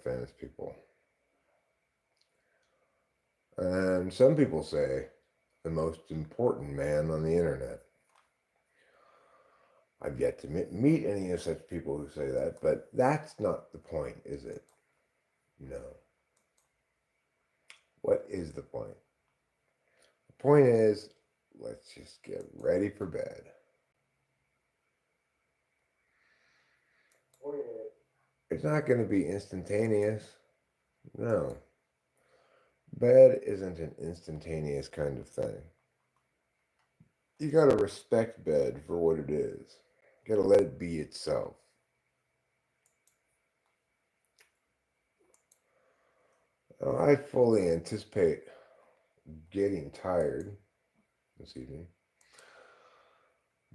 famous people. And some people say the most important man on the internet. I've yet to meet any of such people who say that, but that's not the point, is it? No. What is the point? The point is, let's just get ready for bed. It's not going to be instantaneous. No. Bed isn't an instantaneous kind of thing. You got to respect bed for what it is. You got to let it be itself. I fully anticipate getting tired this evening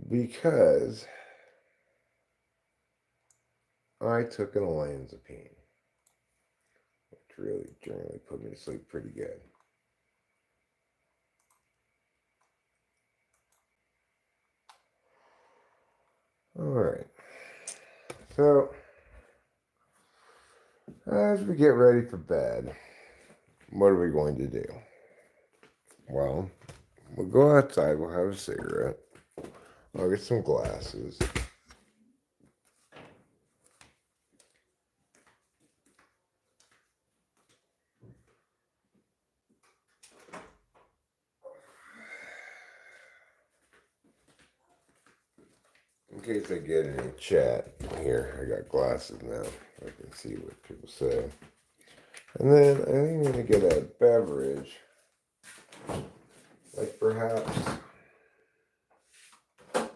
because I took an olanzapine, which really generally put me to sleep pretty good. All right. So, as we get ready for bed, what are we going to do? Well, we'll go outside, we'll have a cigarette, I'll get some glasses. In case I get any chat here, I got glasses now. I can see what people say. And then I think I'm going to get a beverage. Like perhaps I'm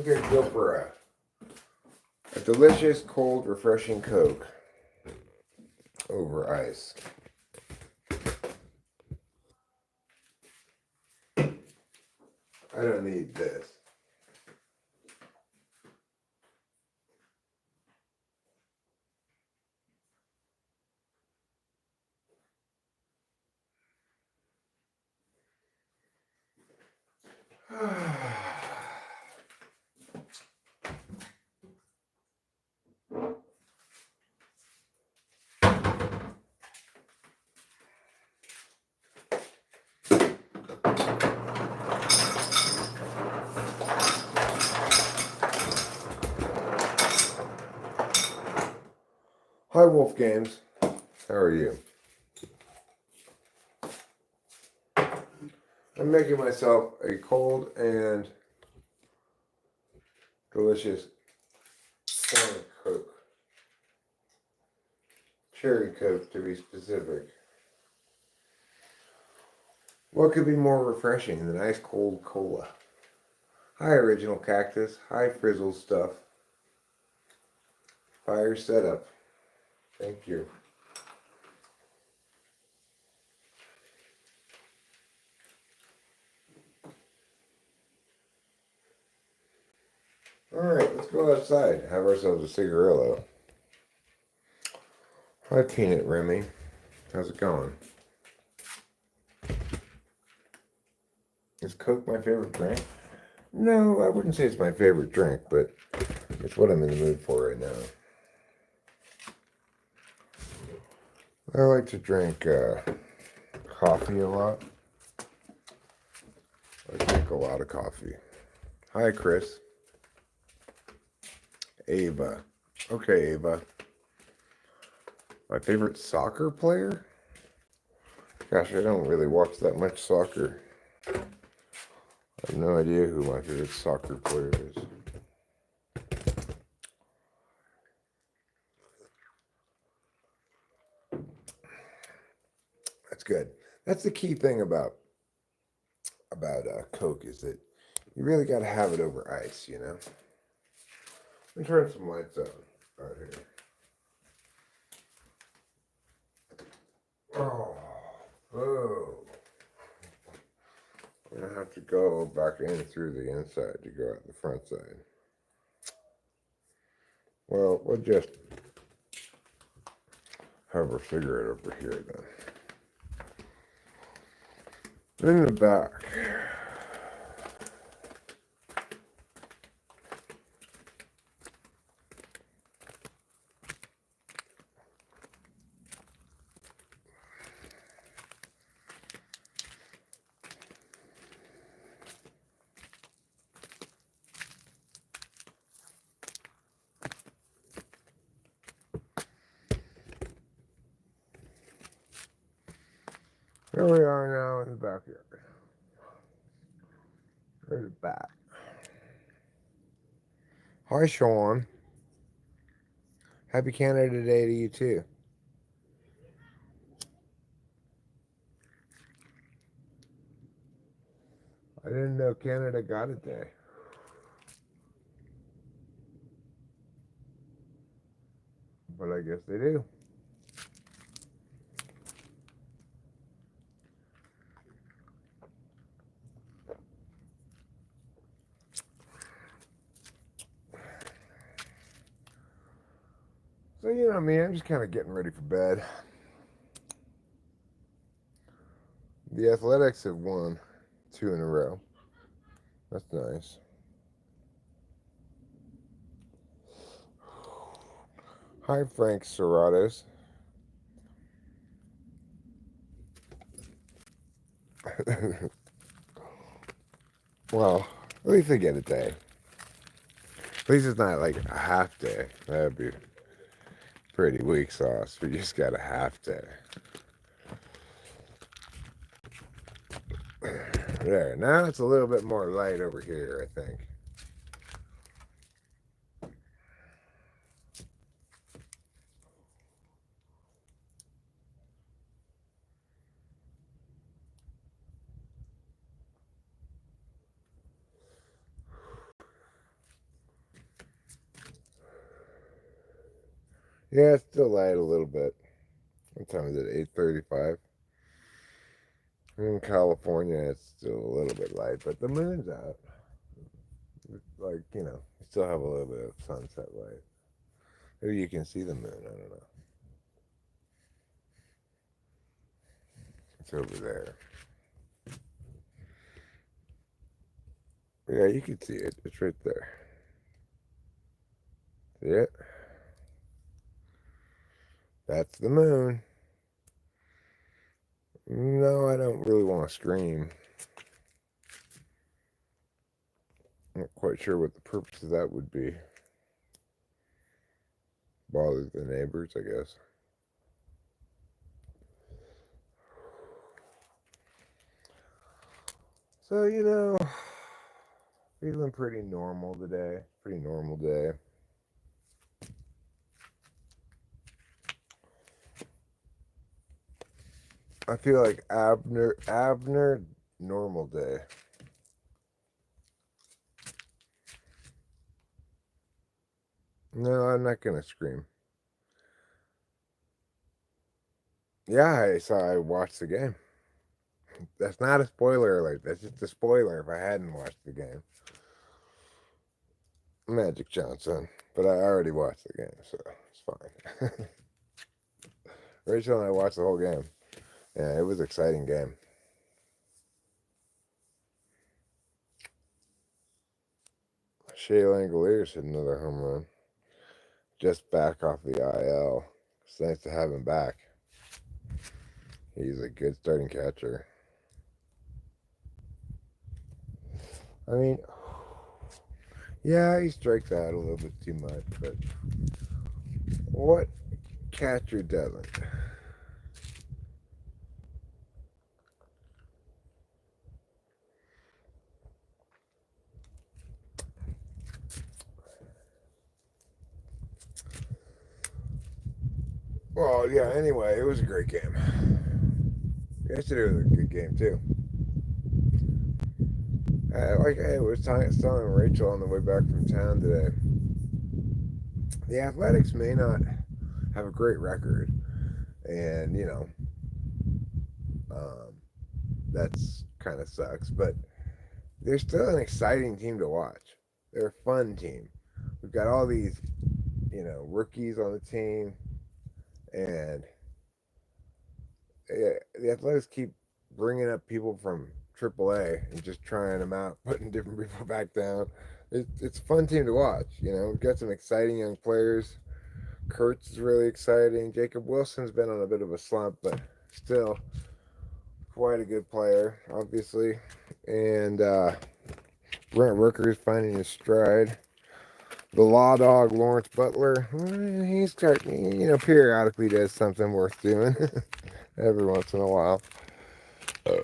going to go for a delicious, cold, refreshing Coke over ice. I don't need this. Hi, Wolf Games. How are you? I'm making myself a cold and delicious can of Coke. Cherry Coke, to be specific. What could be more refreshing than ice cold cola? Hi, Original Cactus. Hi, Frizzle Stuff. Fire setup. Thank you. Alright, let's go outside. Have ourselves a cigarillo. Hi, Peanut Remy. How's it going? Is Coke my favorite drink? No, I wouldn't say it's my favorite drink, but it's what I'm in the mood for right now. I like to drink coffee a lot. I drink a lot of coffee. Hi, Chris. Ava. Okay, Ava. My favorite soccer player? Gosh, I don't really watch that much soccer. I have no idea who my favorite soccer player is. That's good. That's the key thing about Coke is that you really got to have it over ice, you know? Let me turn some lights on out here. Oh. I'm going to have to go back in through the inside to go out the front side. Well, we'll just have a cigarette over here then. In the back. Here we are now in the backyard. There's a bat. Hi, Sean. Happy Canada Day to you, too. I didn't know Canada got a day. But I guess they do. So, you know me, I'm just kind of getting ready for bed. The Athletics have won 2 in a row. That's nice. Hi, Frank Serratos. Well, at least they get a day. At least it's not like a half day. That'd be pretty weak sauce. We just got a half day. There, now it's a little bit more light over here, I think. Yeah, it's still light a little bit. What time is it? 8:35. In California, it's still a little bit light, but the moon's out. It's like, you still have a little bit of sunset light. Maybe you can see the moon. I don't know. It's over there. Yeah, you can see it. It's right there. See it? That's the moon. No, I don't really want to scream. I'm not quite sure what the purpose of that would be. Bother the neighbors, I guess. So, feeling pretty normal today. Pretty normal day. I feel like Abner, normal day. No, I'm not gonna scream. Yeah, I watched the game. That's not a spoiler alert. That's just a spoiler if I hadn't watched the game. Magic Johnson. But I already watched the game, so it's fine. Rachel and I watched the whole game. Yeah, it was an exciting game. Shea Langoliers hit another home run. Just back off the IL. It's nice to have him back. He's a good starting catcher. I mean, yeah, he strikes out a little bit too much, but what catcher doesn't? Well, yeah, anyway, it was a great game. Yesterday was a good game, too. Like I was telling Rachel on the way back from town today, the Athletics may not have a great record, and that's kind of sucks, but they're still an exciting team to watch. They're a fun team. We've got all these, rookies on the team, and the Athletics keep bringing up people from AAA and just trying them out, putting different people back down. It's a fun team to watch. We've got some exciting young players. Kurtz is really exciting. Jacob Wilson's been on a bit of a slump, but still quite a good player, obviously. And Brent Rooker's finding his stride. The Law Dog, Lawrence Butler, he's periodically does something worth doing every once in a while. Oh,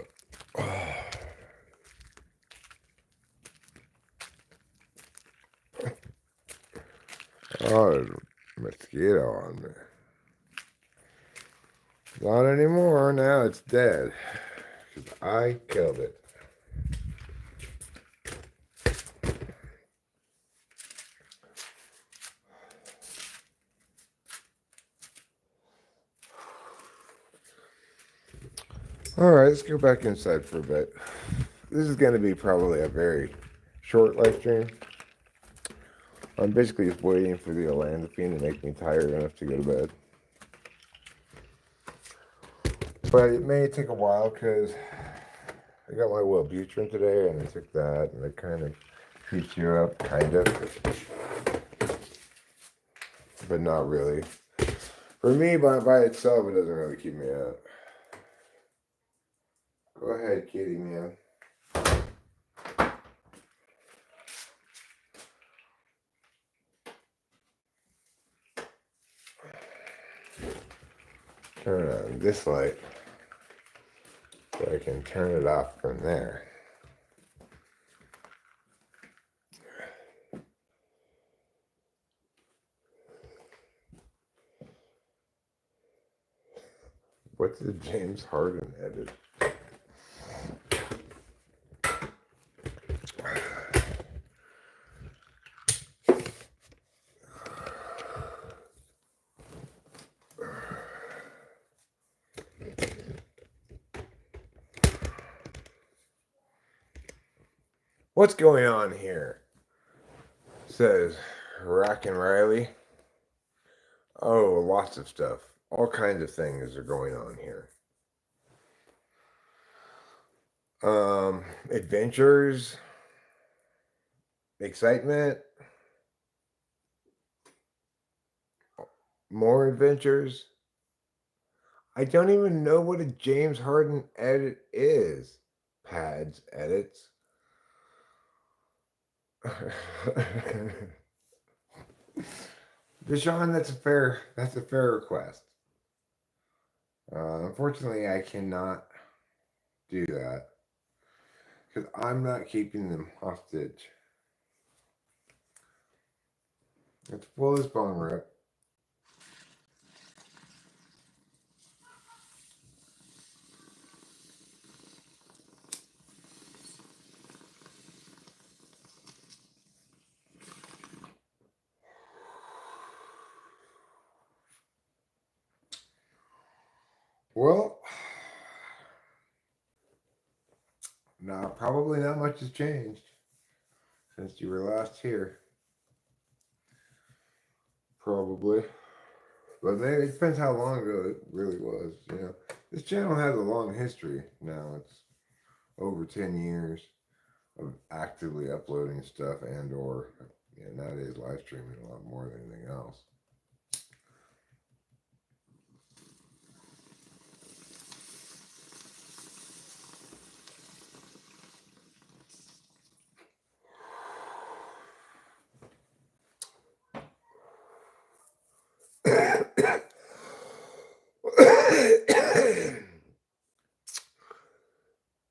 there's a mosquito on me. Not anymore. Now it's dead. 'Cause I killed it. Alright, let's go back inside for a bit. This is going to be probably a very short live stream. I'm basically just waiting for the olanzapine to make me tired enough to go to bed. But it may take a while because I got my Wellbutrin today and I took that and it kind of treats you up, kind of. But not really. For me, by itself, it doesn't really keep me up. Go ahead, kitty man. Turn on this light so I can turn it off from there. What's the James Harden edit? What's going on here? Says Rack and Riley. Oh, lots of stuff. All kinds of things are going on here. Adventures, excitement, more adventures. I don't even know what a James Harden edit is. Pads edits. Deshaun, that's a fair request. Unfortunately, I cannot do that because I'm not keeping them hostage. It's full as bone rip. Well, no, probably not much has changed since you were last here. Probably. But maybe it depends how long ago it really was. You know, this channel has a long history now. It's over 10 years of actively uploading stuff and or nowadays live streaming a lot more than anything else.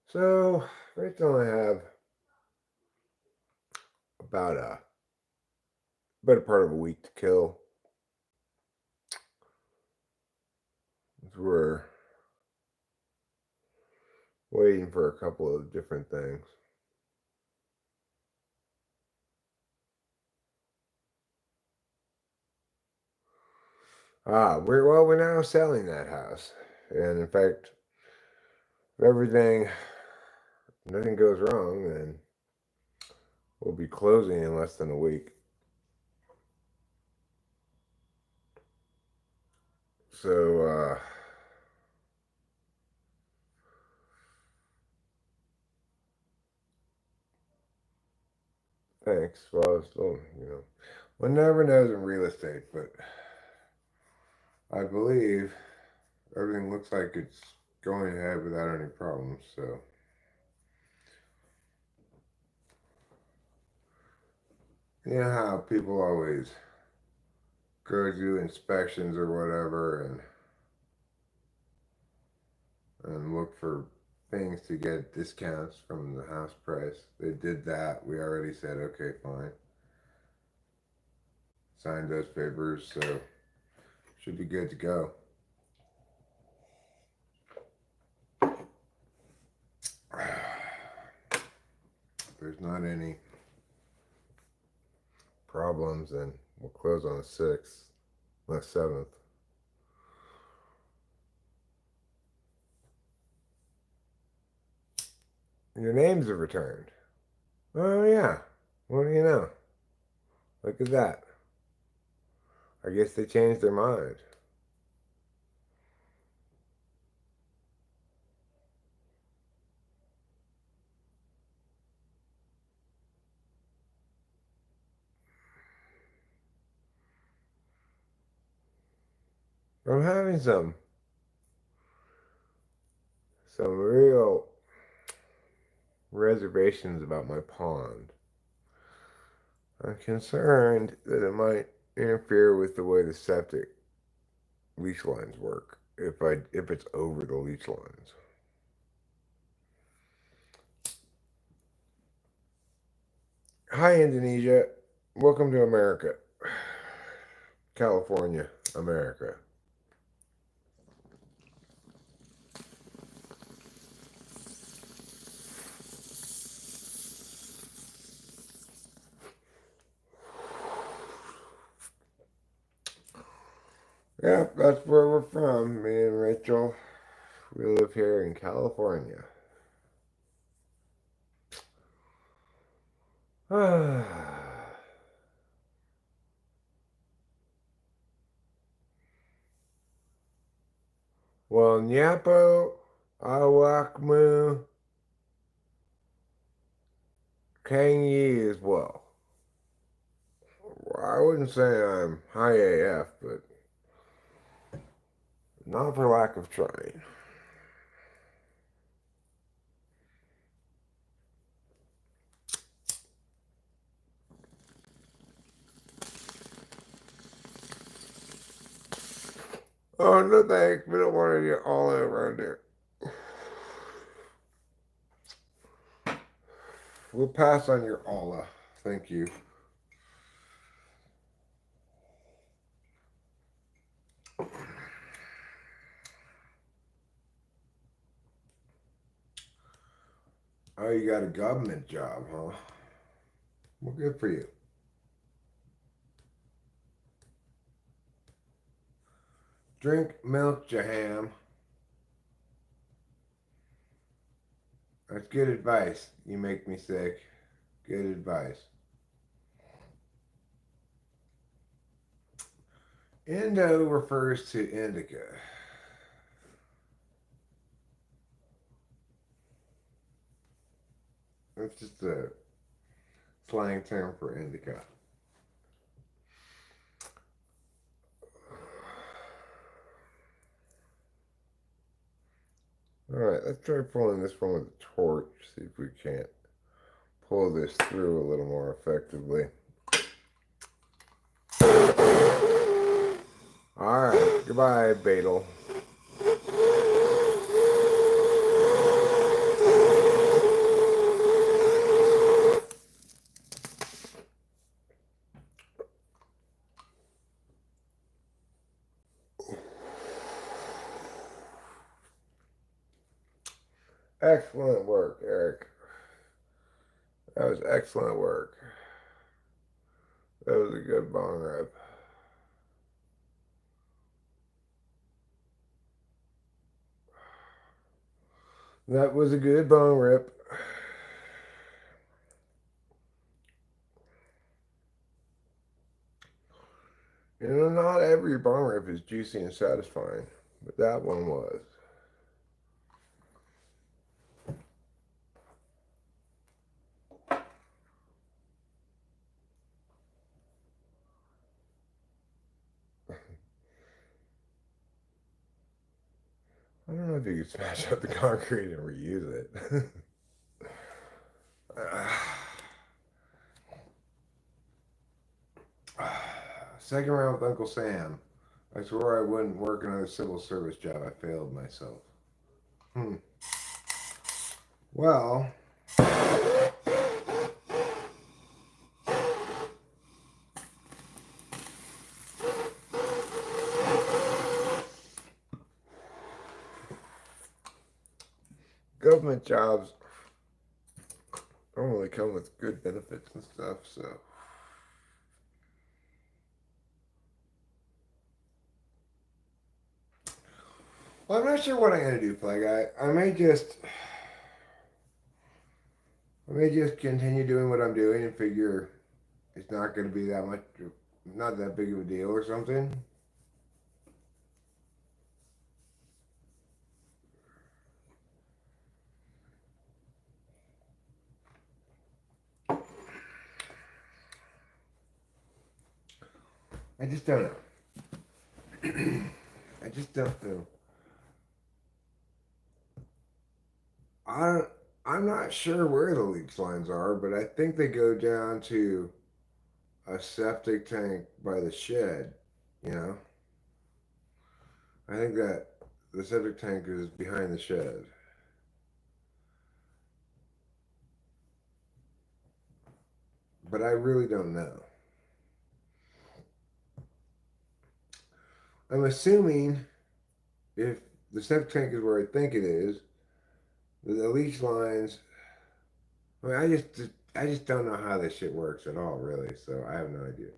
So, right now I have about a better part of a week to kill. We're waiting for a couple of different things. We're now selling that house, and in fact, if nothing goes wrong, then we'll be closing in less than a week. So, thanks. Well, still, one never knows in real estate, but I believe everything looks like it's going ahead without any problems. So, you know how people always go do inspections or whatever and look for things to get discounts from the house price. They did that. We already said, okay, fine. Signed those papers, so should be good to go. If there's not any problems, then we'll close on the 6th, the 7th. Your names are returned. Oh, yeah. What do you know? Look at that. I guess they changed their mind. I'm having some real reservations about my pond. I'm concerned that it might interfere with the way the septic leach lines work if it's over the leach lines. Hi, Indonesia. Welcome to America. California, America. Yeah, that's where we're from. Me and Rachel, we live here in California. Well, Nyapo, Awakmu, Kangi as well. I wouldn't say I'm high AF, but not for lack of trying. Oh, no thanks. We don't want to get all that around here. We'll pass on your Allah. Thank you. Oh, you got a government job, huh? Well, good for you. Drink milk, Jaham. That's good advice. You make me sick. Good advice. Indo refers to indica. That's just a slang term for indica. Alright, let's try pulling this one with a torch. See if we can't pull this through a little more effectively. Alright, goodbye, Beetle. Excellent work, Eric. That was excellent work. That was a good bong rip. That was a good bong rip. You know, not every bong rip is juicy and satisfying, but that one was. I don't know if you could smash up the concrete and reuse it. Second round with Uncle Sam. I swore I wouldn't work another civil service job. I failed myself. Well, government jobs don't really come with good benefits and stuff, so. Well, I'm not sure what I'm gonna do, Fly Guy. I may just continue doing what I'm doing and figure it's not gonna be that much, not that big of a deal or something. I just don't know. I just don't know. I I'm not sure where the leach lines are, but I think they go down to a septic tank by the shed. You know, I think that the septic tank is behind the shed. But I really don't know. I'm assuming if the septic tank is where I think it is, the leach lines. I mean, I just don't know how this shit works at all, really. So I have no idea.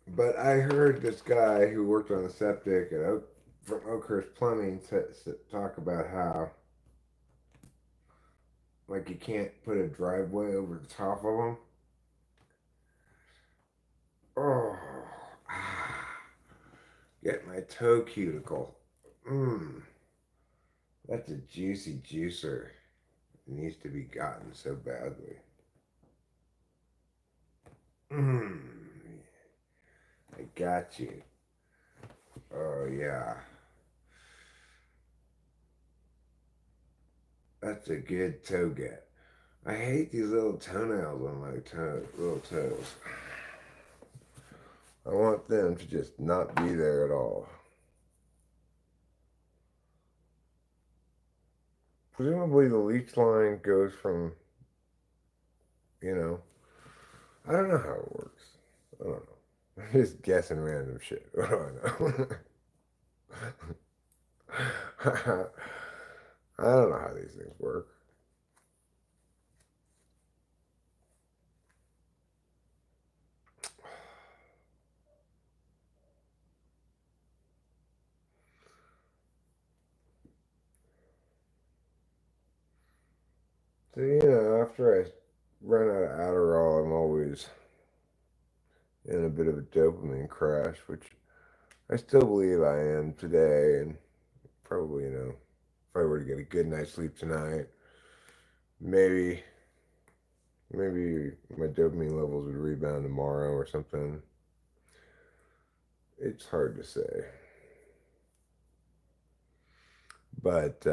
But I heard this guy who worked on the septic at from Oakhurst Plumbing talk about how like you can't put a driveway over the top of them. Oh, get my toe cuticle. Mmm, that's a juicy juicer. It needs to be gotten so badly. Mmm, I got you. Oh yeah, that's a good toe get. I hate these little toenails on my little toes. I want them to just not be there at all. Presumably the leech line goes from, you know, I don't know how it works. I don't know. I'm just guessing random shit. What do I know? I don't know how these things work. So, after I run out of Adderall, I'm always in a bit of a dopamine crash, which I still believe I am today. And probably, if I were to get a good night's sleep tonight, maybe, maybe my dopamine levels would rebound tomorrow or something. It's hard to say. But,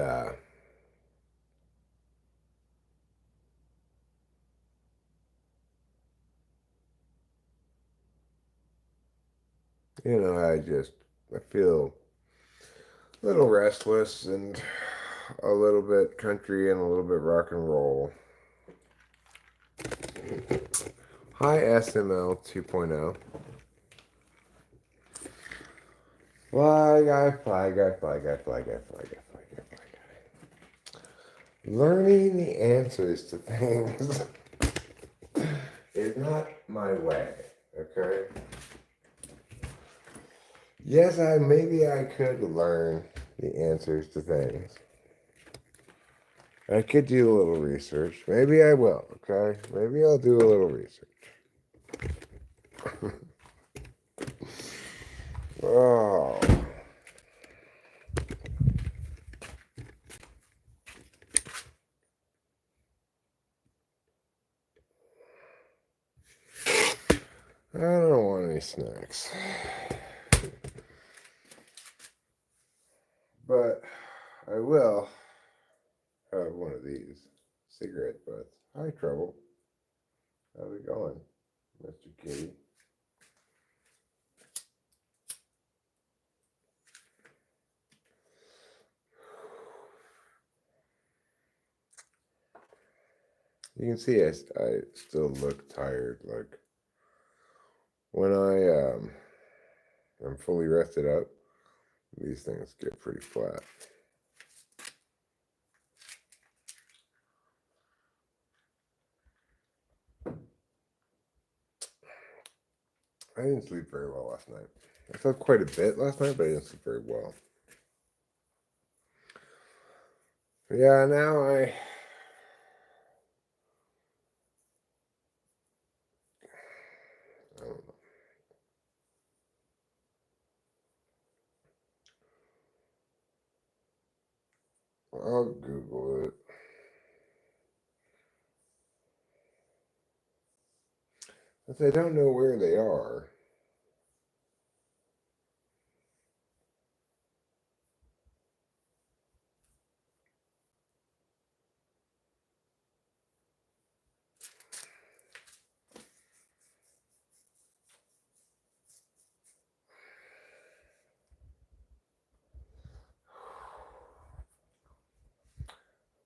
I feel a little restless and a little bit country and a little bit rock and roll. Hi, SML 2.0. Fly guy, fly guy, fly guy, fly guy, fly guy, fly guy, fly guy. Learning the answers to things is not my way, okay? Yes, maybe I could learn the answers to things. I could do a little research. Maybe I will, okay? Maybe I'll do a little research. Oh. I don't want any snacks. But I will have one of these cigarette butts. Hi, Trouble. How's it going, Mr. Kitty? You can see I still look tired. Like when I'm fully rested up, these things get pretty flat. I didn't sleep very well last night. I slept quite a bit last night, but I didn't sleep very well. Yeah, now I don't know. I'll Google it. Since I don't know where they are.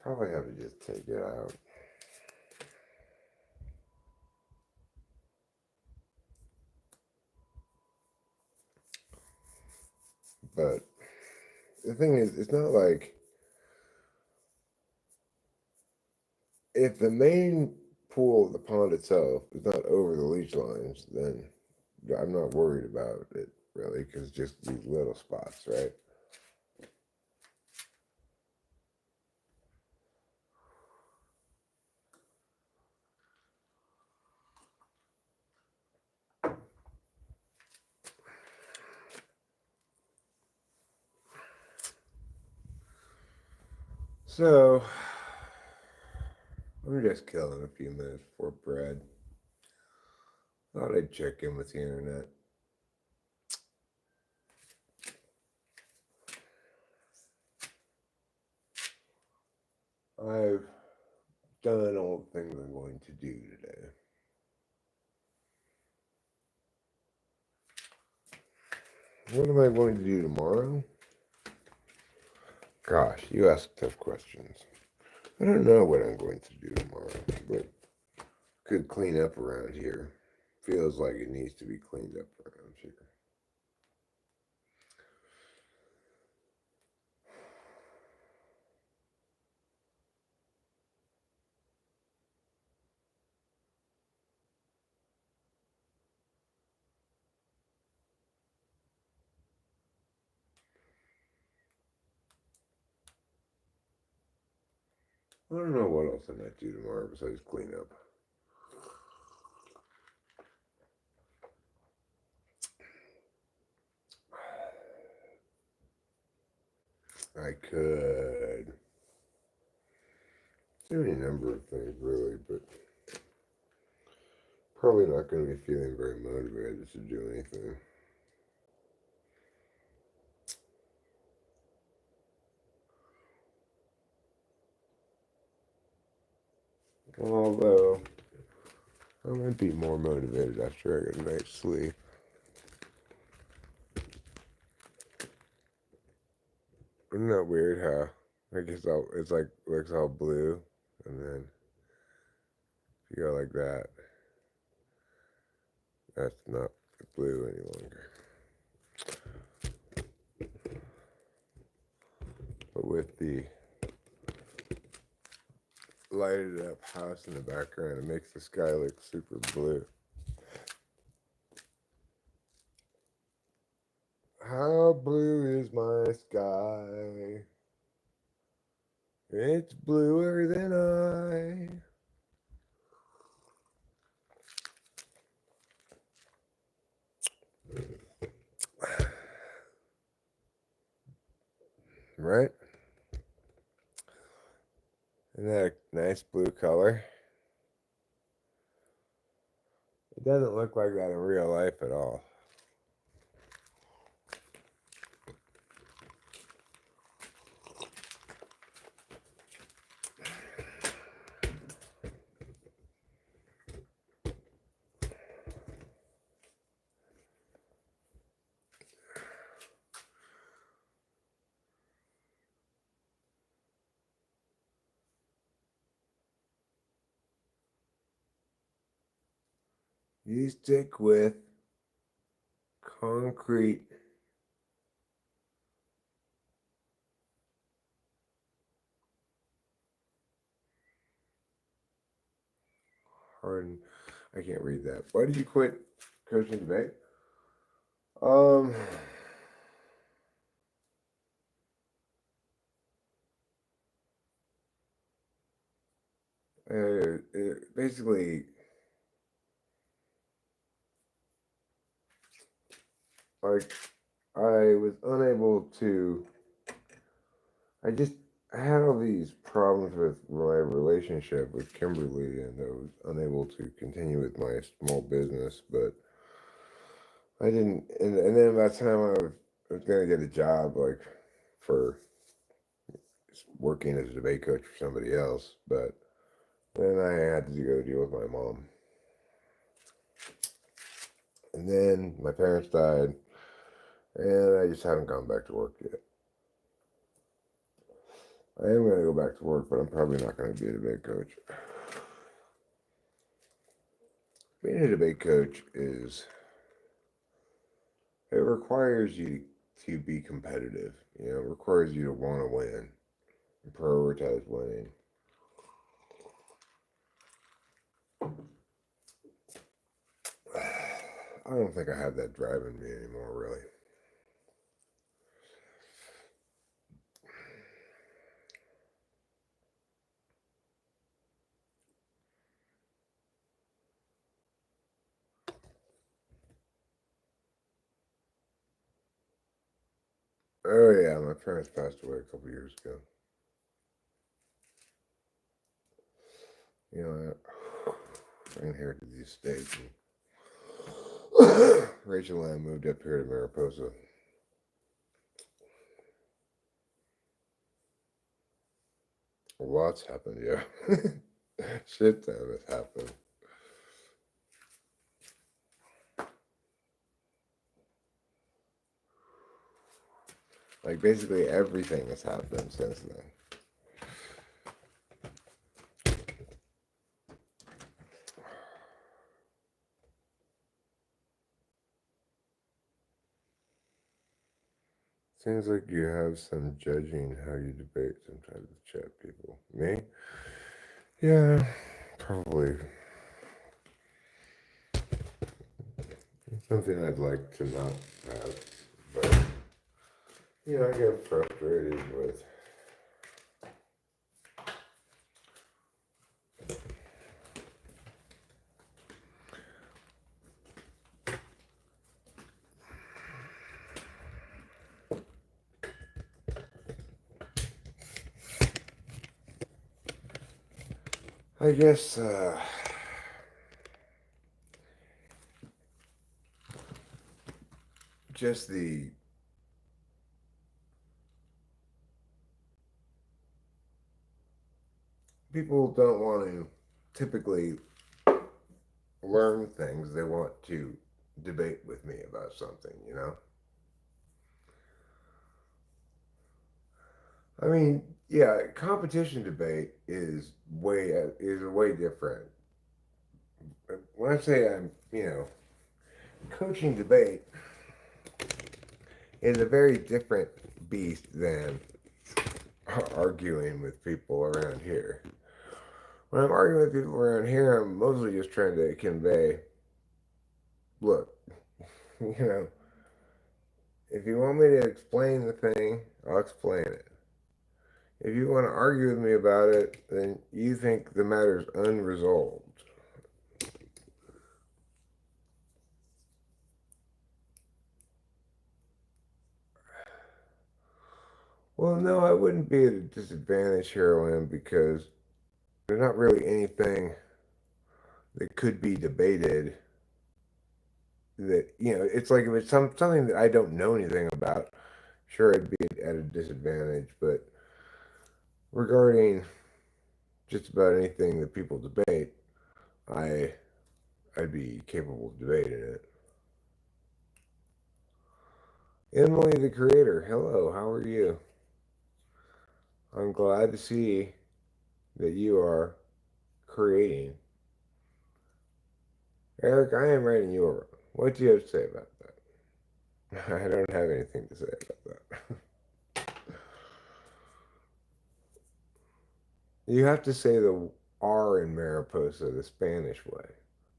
Probably have to just take it out. But the thing is, it's not like if the main pool of the pond itself is not over the leach lines, then I'm not worried about it really, because just these little spots, right? So I'm just killing a few minutes before bed. Thought I'd check in with the internet. I've done all the things I'm going to do today. What am I going to do tomorrow? Gosh, you ask tough questions. I don't know what I'm going to do tomorrow, but could clean up around here. Feels like it needs to be cleaned up around here. I don't know what else I might do tomorrow besides clean up. I could do any number of things really, but probably not going to be feeling very motivated to do anything. Although I might be more motivated after I get a night's sleep. Isn't that weird how it's like looks all blue, and then if you go like that, that's not blue any longer. But with the lighted up house in the background, it makes the sky look super blue. How blue is my sky? It's bluer than I. Right? Isn't that a nice blue color? It doesn't look like that in real life at all. You stick with concrete hardened. I can't read that. Why did you quit coaching debate? Um, basically, like I was unable to. I just I had all these problems with my relationship with Kimberly, and I was unable to continue with my small business. But I didn't, and then by the time I was gonna get a job, like for working as a debate coach for somebody else, but then I had to go deal with my mom, and then my parents died, and I just haven't gone back to work yet. I am gonna go back to work, but I'm probably not gonna be a debate coach. Being a debate coach is it requires you to be competitive. You know, it requires you to want to win and prioritize winning. I don't think I have that drive in me anymore, really. Oh yeah, my parents passed away a couple years ago. You know, I inherited the estate. And Rachel and I moved up here to Mariposa. Lots happened, yeah. Shit ton has happened. Like basically everything has happened since then. Seems like you have some judging how you debate sometimes with chat people. Me? Yeah, probably something I'd like to not have, but I get frustrated with. I guess just the people don't want to typically learn things. They want to debate with me about something, you know? I mean, yeah, competition debate is way different. When I say I'm, coaching debate is a very different beast than arguing with people around here. When I'm arguing with people around here, I'm mostly just trying to convey, look, you know, if you want me to explain the thing, I'll explain it. If you want to argue with me about it, then you think the matter's unresolved. Well, no, I wouldn't be at a disadvantage, Heroin, because there's not really anything that could be debated that, it's like if it's something that I don't know anything about, sure, I'd be at a disadvantage, but regarding just about anything that people debate, I I'd be capable of debating it. Emily, the creator, hello, how are you? I'm glad to see that you are creating. Eric, I am writing you a wrong. What do you have to say about that? I don't have anything to say about that. You have to say the R in Mariposa the Spanish way.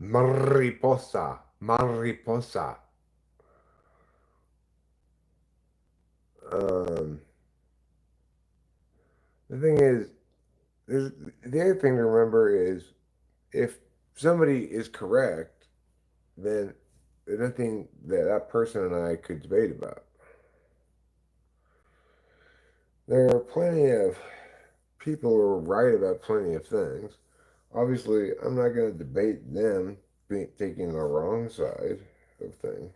Mariposa, mariposa. Um, the thing is, the other thing to remember is if somebody is correct, then there's nothing that that person and I could debate about. There are plenty of people who are right about plenty of things. Obviously, I'm not going to debate them taking the wrong side of things.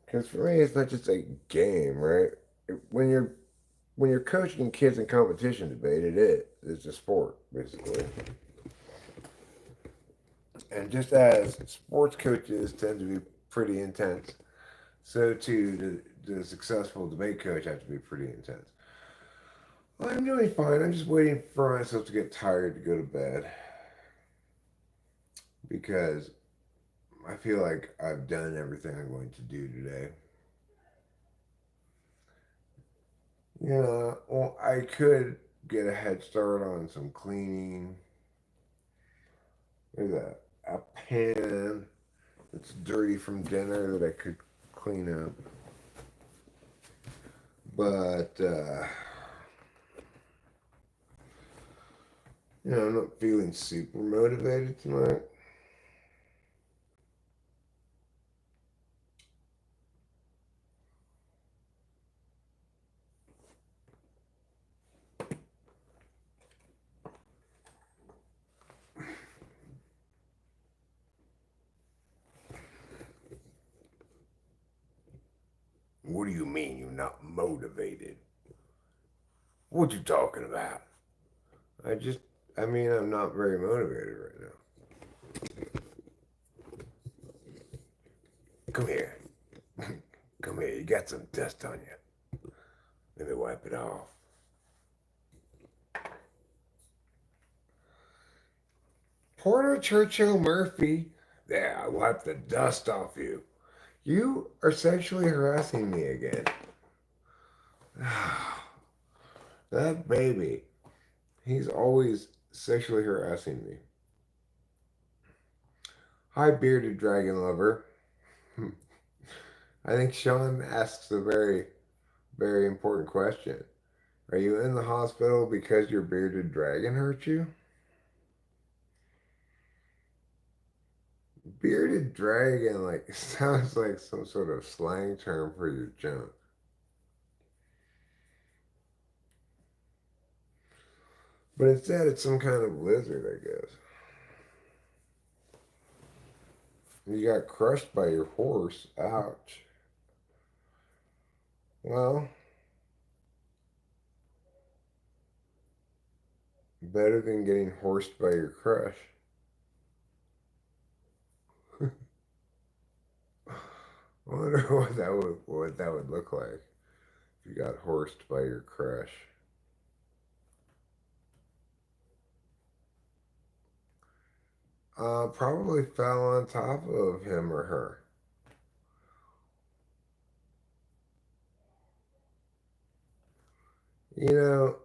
Because for me, it's not just a game, right? When you're coaching kids in competition debate, it's a sport basically. And just as sports coaches tend to be pretty intense, so too the successful debate coach have to be pretty intense. Well, I'm doing fine. I'm just waiting for myself to get tired to go to bed because I feel like I've done everything I'm going to do today. Well, I could get a head start on some cleaning. There's a pan that's dirty from dinner that I could clean up. But, I'm not feeling super motivated tonight. What do you mean you're not motivated? What you talking about? I just, I mean, I'm not very motivated right now. Come here. Come here. You got some dust on you. Let me wipe it off. Porter Churchill Murphy. There, I wiped the dust off you. You are sexually harassing me again. That baby. He's always sexually harassing me. Hi, bearded dragon lover. I think Sean asks a very, very important question. Are you in the hospital because your bearded dragon hurt you? Bearded dragon, like, sounds like some sort of slang term for your junk. But instead, it's some kind of lizard, I guess. You got crushed by your horse. Ouch. Well, better than getting horsed by your crush. I wonder what that would look like if you got horsed by your crush. Probably fell on top of him or her. You know,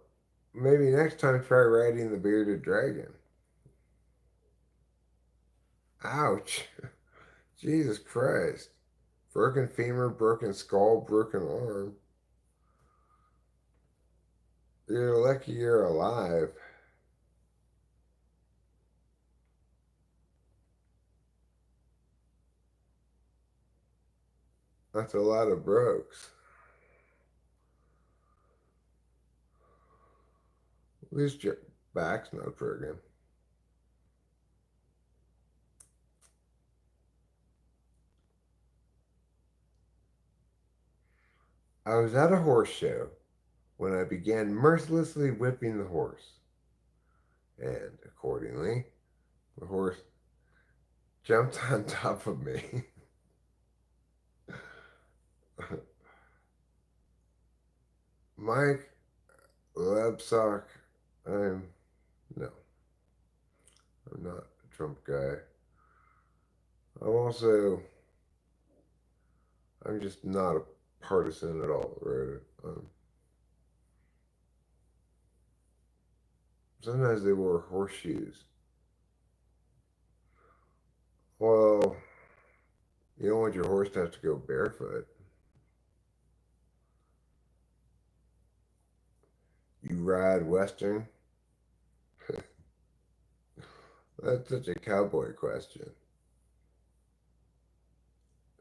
maybe next time try riding the bearded dragon. Ouch. Jesus Christ. Broken femur, broken skull, broken arm. You're lucky you're alive. That's a lot of brokes. At least your back's not broken. I was at a horse show when I began mercilessly whipping the horse. And accordingly, the horse jumped on top of me. Mike Lebsock, I'm no, I'm not a Trump guy. I'm also, I'm just not a partisan at all, right? Sometimes they wore horseshoes. Well, you don't want your horse to have to go barefoot. You ride Western? That's such a cowboy question.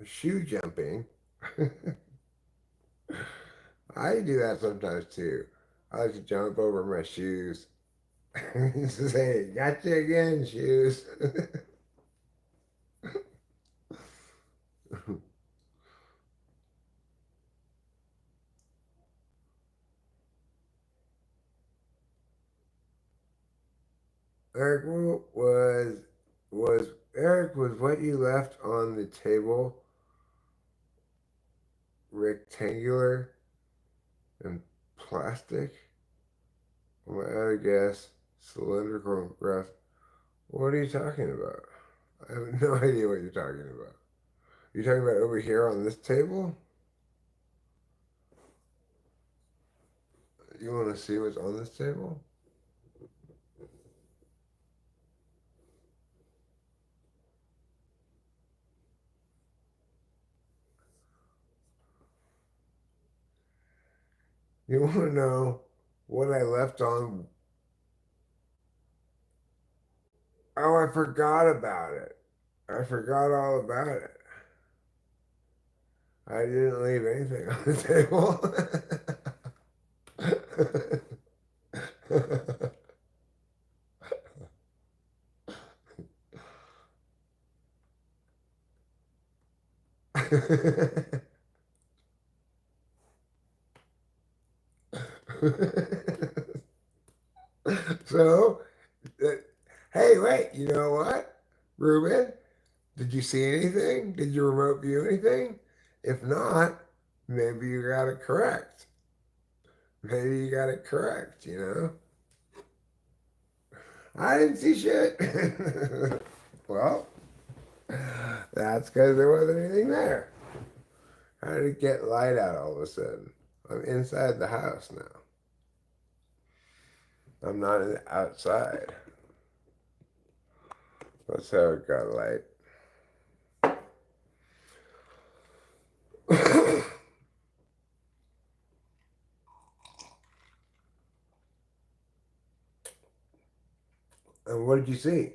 Shoe jumping? I do that sometimes too. I like to jump over my shoes. Say, gotcha again, shoes. Eric was Eric, was what you left on the table rectangular and plastic? My other guess, cylindrical grass. What are you talking about? I have no idea what you're talking about. You're talking about over here on this table? You want to see what's on this table? You want to know what I left on? Oh, I forgot about it. I forgot all about it. I didn't leave anything on the table. So, uh, hey, wait, you know what, Ruben? Did you see anything? Did you remote view anything? If not, maybe you got it correct. Maybe you got it correct, you know? I didn't see shit. Well, that's because there wasn't anything there. How did it get light out all of a sudden? I'm inside the house now. I'm not outside. That's how it got light. And what did you see?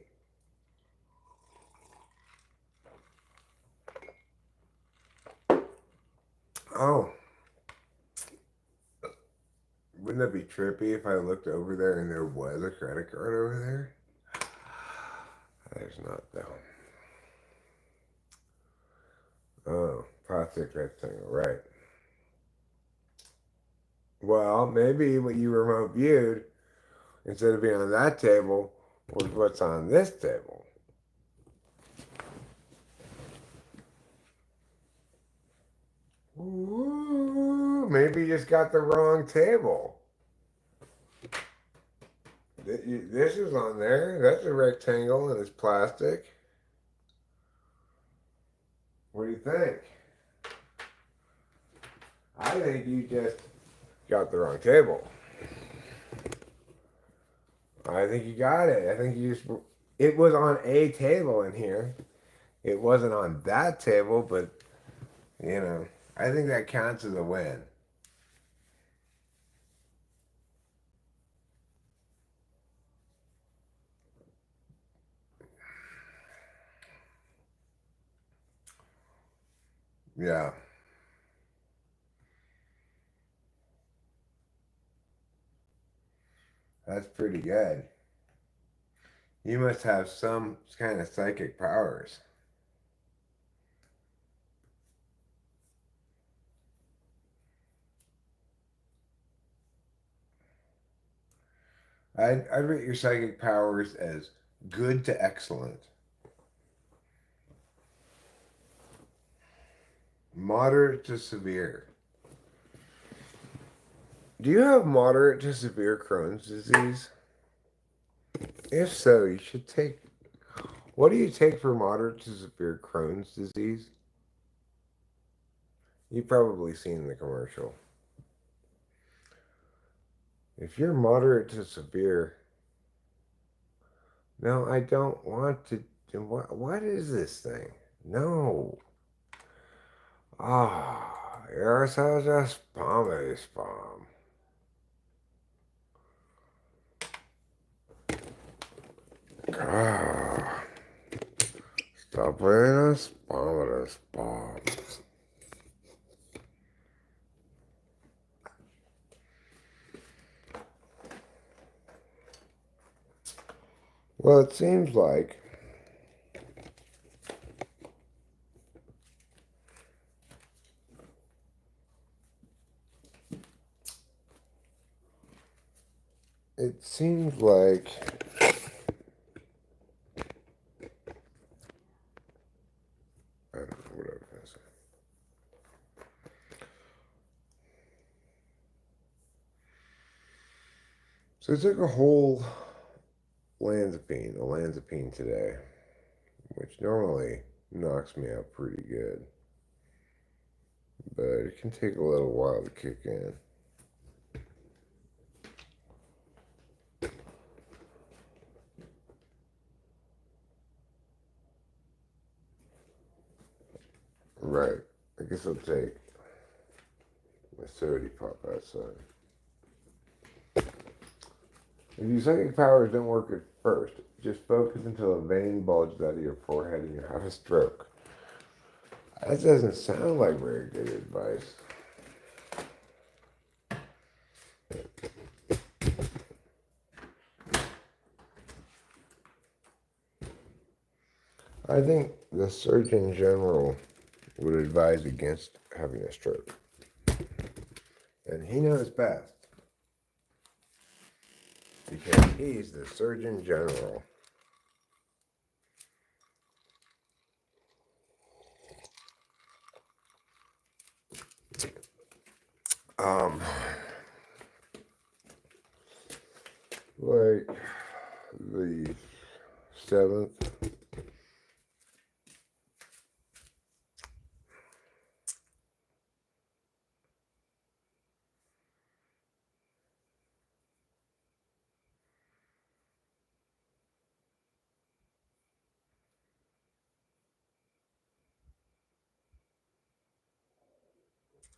Oh, wouldn't that be trippy if I looked over there and there was a credit card over there? There's not though. Oh, plastic rectangle, right. Well, maybe what you remote viewed, instead of being on that table, was what's on this table. Ooh, maybe you just got the wrong table. This is on there. That's a rectangle and it's plastic. What do you think? I think you just got the wrong table. I think you got it. I think you just. It was on a table in here. It wasn't on that table, but you know, I think that counts as a win. Yeah, that's pretty good. You must have some kind of psychic powers. I'd rate your psychic powers as good to excellent, moderate to severe. Do you have moderate to severe Crohn's disease? If so, you should take What do you take for moderate to severe Crohn's disease? You've probably seen the commercial. If you're moderate to severe, no, I don't want to. What is this thing? No. Ah, yours has a spammy spam. Ah, stop playing a spam. Well, it seems like it seems like I don't know what I was gonna say. So I took a whole olanzapine today, which normally knocks me out pretty good, but it can take a little while to kick in. Right. I guess I'll take my sody pop outside. If your psychic powers don't work at first, just focus until a vein bulges out of your forehead and you have a stroke. That doesn't sound like very good advice. I think the Surgeon General would advise against having a stroke. And he knows best. Because he's the Surgeon General. Like the 7th.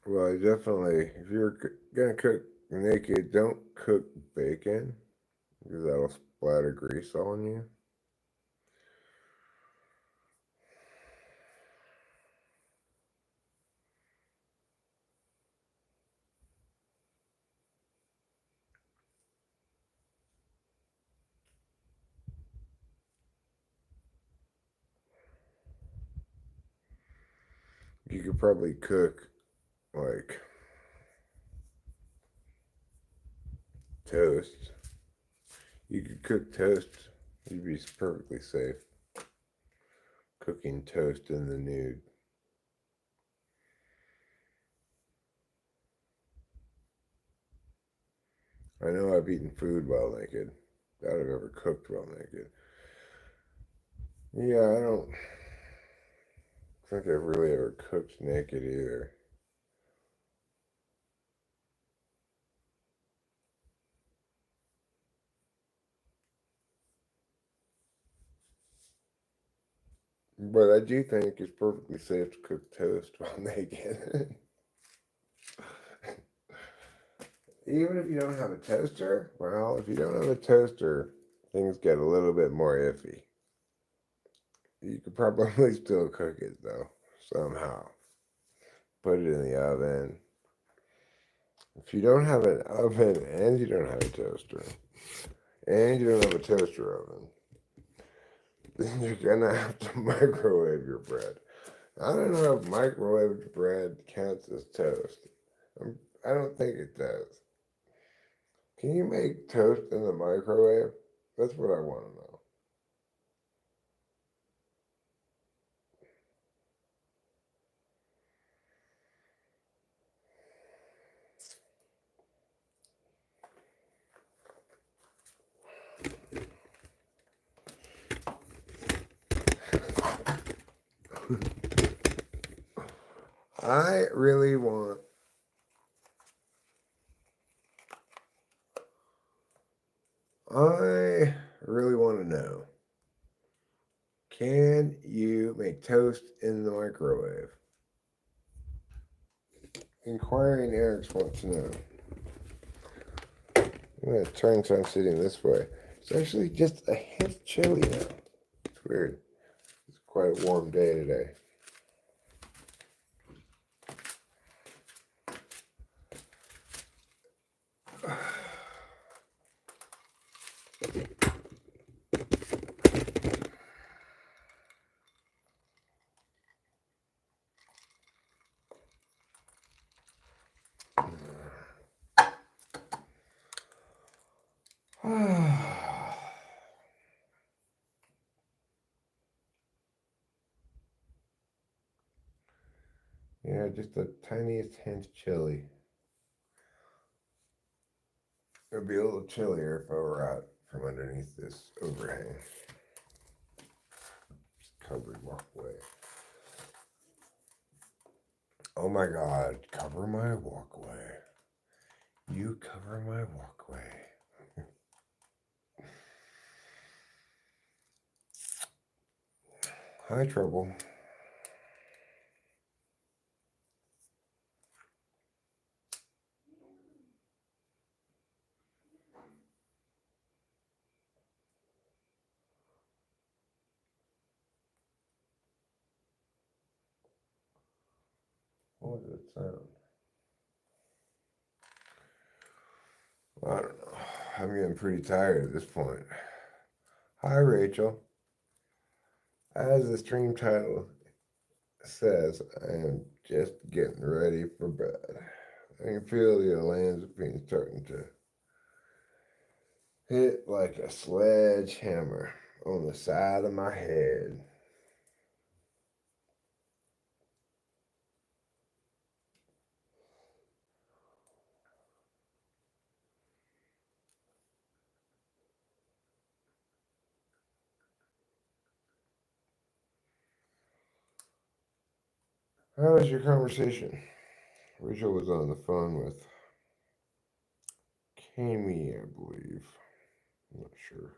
Well, definitely, if you're gonna cook naked, don't cook bacon because that'll splatter grease on you. You could probably cook like toast. You could cook toast. You'd be perfectly safe cooking toast in the nude. I know I've eaten food while naked. Doubt I've ever cooked while naked. Yeah, I don't think I've really ever cooked naked either. But I do think it's perfectly safe to cook toast while naked. Even if you don't have a toaster, well, if you don't have a toaster, things get a little bit more iffy. You could probably still cook it though, somehow. Put it in the oven. If you don't have an oven and you don't have a toaster, and you don't have a toaster oven, then you're gonna have to microwave your bread. I don't know if microwaved bread counts as toast. I don't think it does. Can you make toast in the microwave? That's what I want to know. I really want I really want to know, can you make toast in the microwave? Inquiring Eric wants to know. I'm going to turn so I'm sitting this way. It's actually just a hint chilly now. It's weird. It's quite a warm day today. Yeah, just the tiniest hint chilly. It'd be a little chillier if I were out from underneath this overhang. Just covered walkway. Oh my God, cover my walkway. You cover my walkway. Hi, Trouble. What does it sound? I don't know. I'm getting pretty tired at this point. Hi, Rachel. As the stream title says, I am just getting ready for bed. I can feel the olanzapine starting to hit like a sledgehammer on the side of my head. How was your conversation? Rachel was on the phone with Kami, I believe. I'm not sure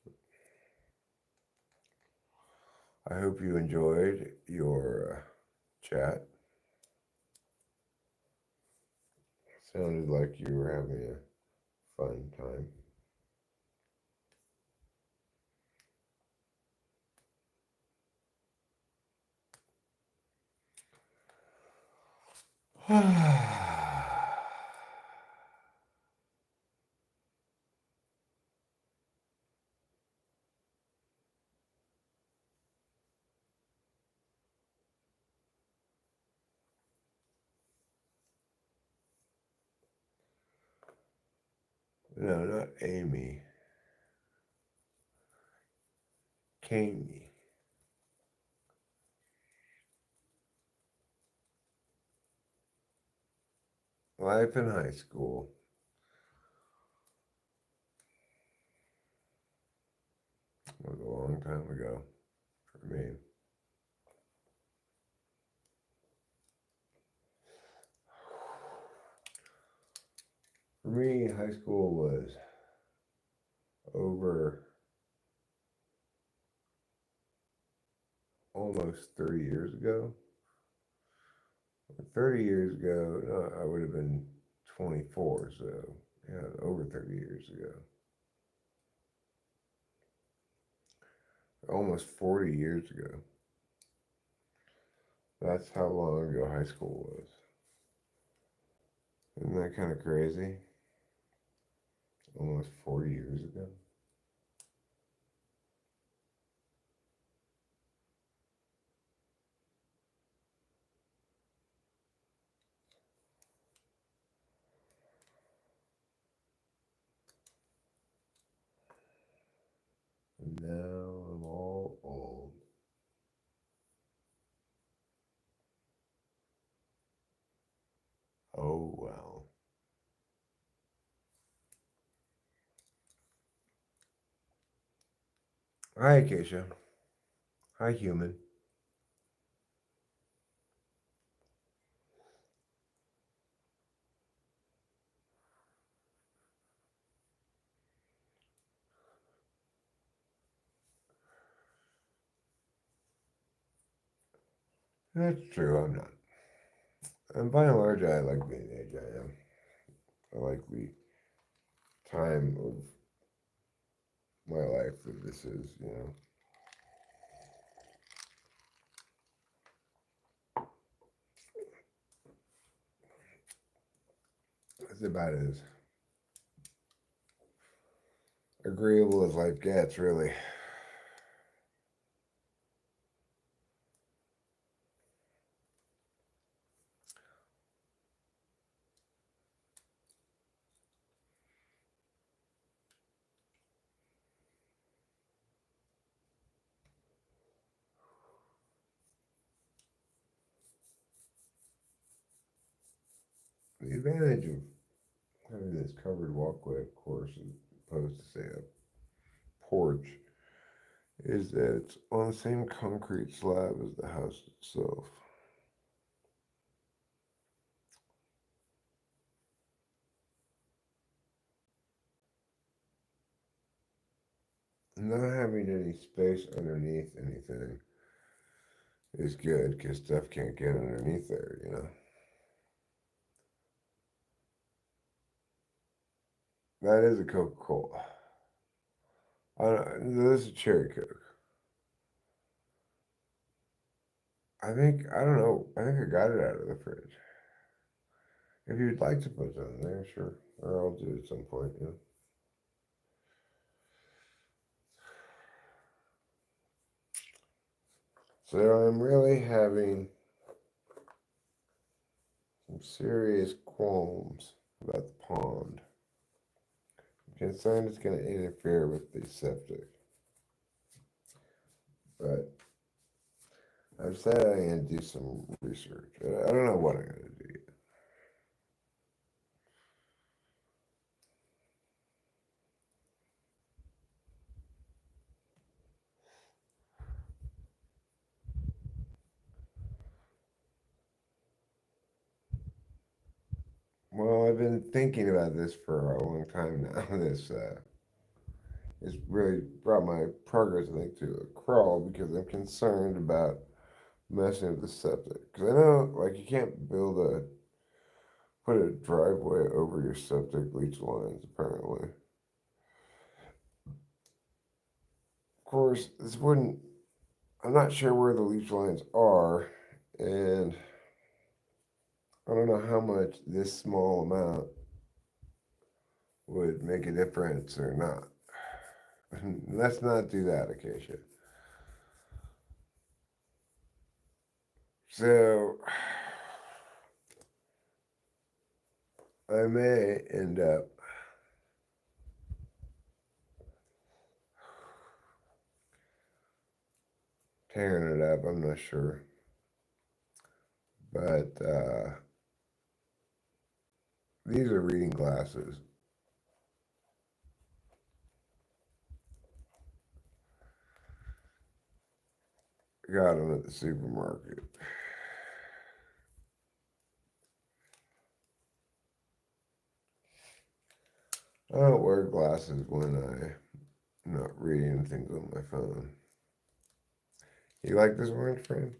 who. I hope you enjoyed your chat. Sounded like you were having a fun time. No, not Amy. Kami. Life in high school. It was a long time ago for me. For me, high school was over almost 30 years ago. 30 years ago, no, I would have been 24, so yeah, over 30 years ago. Almost 40 years ago. That's how long ago high school was. Isn't that kind of crazy? Almost 40 years ago. And now I'm all old. Oh, well. Hi, Keisha. Hi, human. That's true, I'm not. And by and large, I like being the age I am. I like the time of my life that this is, you know. It's about as agreeable as life gets, really. The advantage of having this covered walkway, of course, as opposed to, say, a porch, is that it's on the same concrete slab as the house itself. Not having any space underneath anything is good because stuff can't get underneath there, you know. That is a Coca Cola. This is a cherry Coke. I think, I don't know, I think I got it out of the fridge. If you'd like to put some in there, sure. Or I'll do it at some point, yeah. So I'm really having some serious qualms about the pond. I'm concerned it's going to interfere with the septic. But I've said I'm going to do some research. I don't know what I'm going to do yet. Well, I've been thinking about this for a long time now. This really brought my progress, I think, to a crawl because I'm concerned about messing with the septic. Because I know, like, you can't put a driveway over your septic leach lines, apparently. Of course, this wouldn't, I'm not sure where the leach lines are, and I don't know how much this small amount would make a difference or not. Let's not do that, Acacia. So, I may end up tearing it up, I'm not sure. But these are reading glasses. Got them at the supermarket. I don't wear glasses when I'm not reading things on my phone. You like this orange friend?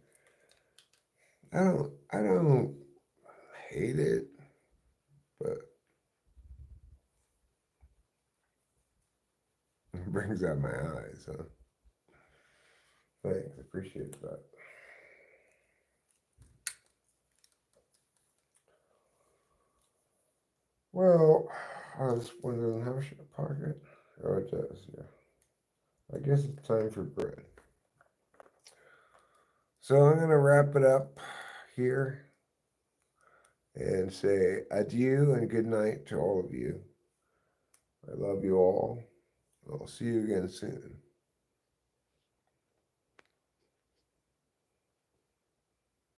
I don't hate it, but it brings out my eyes, huh? Thanks, appreciate that. Well, this one doesn't have a pocket. Oh, it does, yeah. I guess it's time for bread. So I'm gonna wrap it up here and say adieu and good night to all of you. I love you all. I'll see you again soon.